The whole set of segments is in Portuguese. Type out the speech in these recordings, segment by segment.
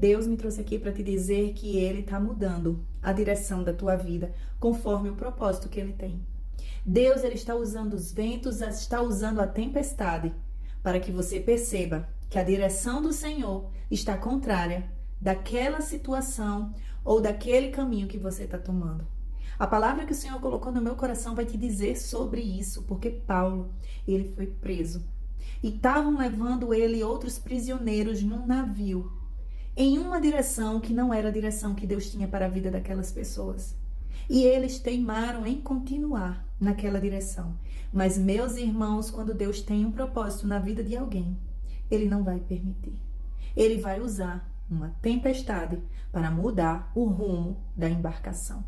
Deus me trouxe aqui para te dizer que Ele está mudando a direção da tua vida conforme o propósito que Ele tem. Deus, Ele está usando os ventos, está usando a tempestade para que você perceba que a direção do Senhor está contrária daquela situação ou daquele caminho que você está tomando. A palavra que o Senhor colocou no meu coração vai te dizer sobre isso, porque Paulo, ele foi preso. E estavam levando ele e outros prisioneiros num navio, em uma direção que não era a direção que Deus tinha para a vida daquelas pessoas. E eles teimaram em continuar naquela direção. Mas, meus irmãos, quando Deus tem um propósito na vida de alguém, Ele não vai permitir. Ele vai usar uma tempestade para mudar o rumo da embarcação.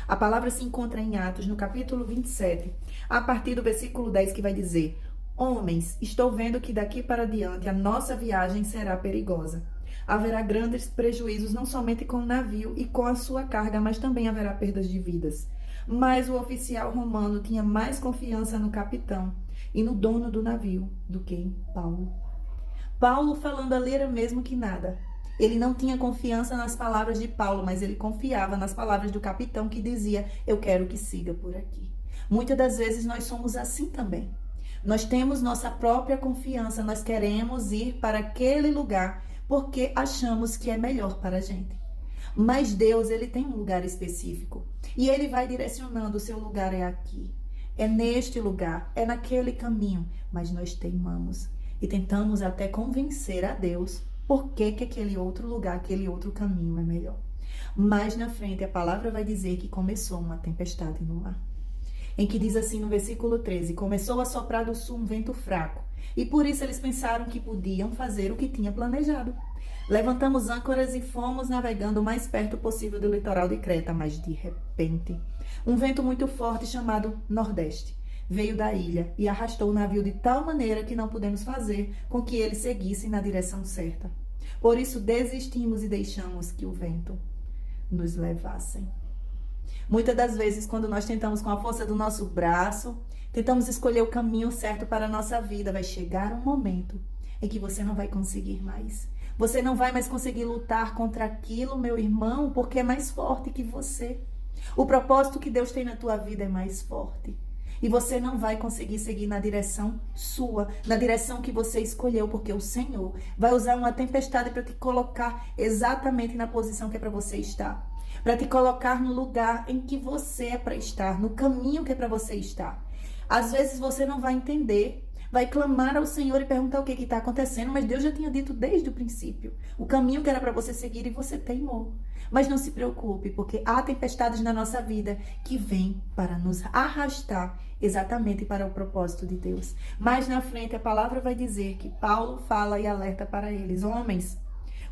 A palavra se encontra em Atos, no capítulo 27, a partir do versículo 10, que vai dizer: Homens, estou vendo que daqui para diante a nossa viagem será perigosa. Haverá grandes prejuízos, não somente com o navio e com a sua carga, mas também haverá perdas de vidas. Mas o oficial romano tinha mais confiança no capitão e no dono do navio do que em Paulo. Paulo falando ali era mesmo que nada. Ele não tinha confiança nas palavras de Paulo, mas ele confiava nas palavras do capitão que dizia: eu quero que siga por aqui. Muitas das vezes nós somos assim também. Nós temos nossa própria confiança, nós queremos ir para aquele lugar porque achamos que é melhor para a gente. Mas Deus, Ele tem um lugar específico. E Ele vai direcionando: o seu lugar é aqui, é neste lugar, é naquele caminho. Mas nós teimamos e tentamos até convencer a Deus por que aquele outro lugar, aquele outro caminho é melhor. Mais na frente, a palavra vai dizer que começou uma tempestade no mar. Em que diz assim no versículo 13: começou a soprar do sul um vento fraco, e por isso eles pensaram que podiam fazer o que tinha planejado. Levantamos âncoras e fomos navegando o mais perto possível do litoral de Creta, mas de repente, um vento muito forte chamado Nordeste veio da ilha e arrastou o navio de tal maneira que não pudemos fazer com que ele seguisse na direção certa. Por isso desistimos e deixamos que o vento nos levasse. Muitas das vezes, quando nós tentamos com a força do nosso braço, tentamos escolher o caminho certo para a nossa vida, vai chegar um momento em que você não vai conseguir mais. Você não vai mais conseguir lutar contra aquilo, meu irmão, porque é mais forte que você. O propósito que Deus tem na tua vida é mais forte. E você não vai conseguir seguir na direção sua, na direção que você escolheu, porque o Senhor vai usar uma tempestade para te colocar exatamente na posição que é para você estar. Para te colocar no lugar em que você é para estar, no caminho que é para você estar. Às vezes você não vai entender, vai clamar ao Senhor e perguntar o que está acontecendo, mas Deus já tinha dito desde o princípio o caminho que era para você seguir e você teimou. Mas não se preocupe, porque há tempestades na nossa vida que vêm para nos arrastar exatamente para o propósito de Deus. Mais na frente a palavra vai dizer que Paulo fala e alerta para eles: homens,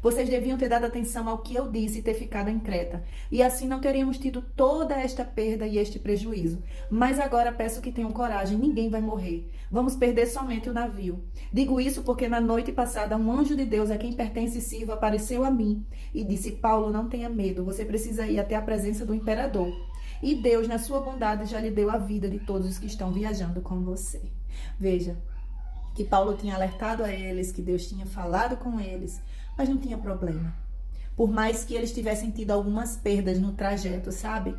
vocês deviam ter dado atenção ao que eu disse e ter ficado em Creta. E assim não teríamos tido toda esta perda e este prejuízo. Mas agora peço que tenham coragem, ninguém vai morrer. Vamos perder somente o navio. Digo isso porque na noite passada um anjo de Deus, a quem pertence Silva, apareceu a mim e disse: Paulo, não tenha medo, você precisa ir até a presença do imperador. E Deus, na sua bondade, já lhe deu a vida de todos os que estão viajando com você. Veja que Paulo tinha alertado a eles, que Deus tinha falado com eles, mas não tinha problema. Por mais que eles tivessem tido algumas perdas no trajeto, sabe?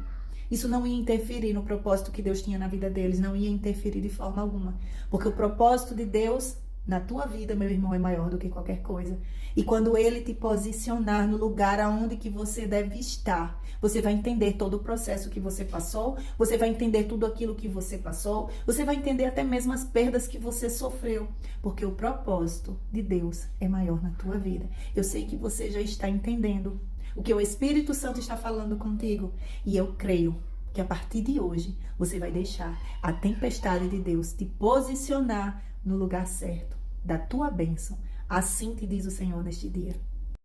Isso não ia interferir no propósito que Deus tinha na vida deles, não ia interferir de forma alguma. Porque o propósito de Deus na tua vida, meu irmão, é maior do que qualquer coisa. E quando Ele te posicionar no lugar aonde que você deve estar, você vai entender todo o processo que você passou, você vai entender tudo aquilo que você passou, você vai entender até mesmo as perdas que você sofreu, porque o propósito de Deus é maior na tua vida. Eu sei que você já está entendendo o que o Espírito Santo está falando contigo, e eu creio que a partir de hoje você vai deixar a tempestade de Deus te posicionar no lugar certo da tua bênção. Assim te diz o Senhor neste dia.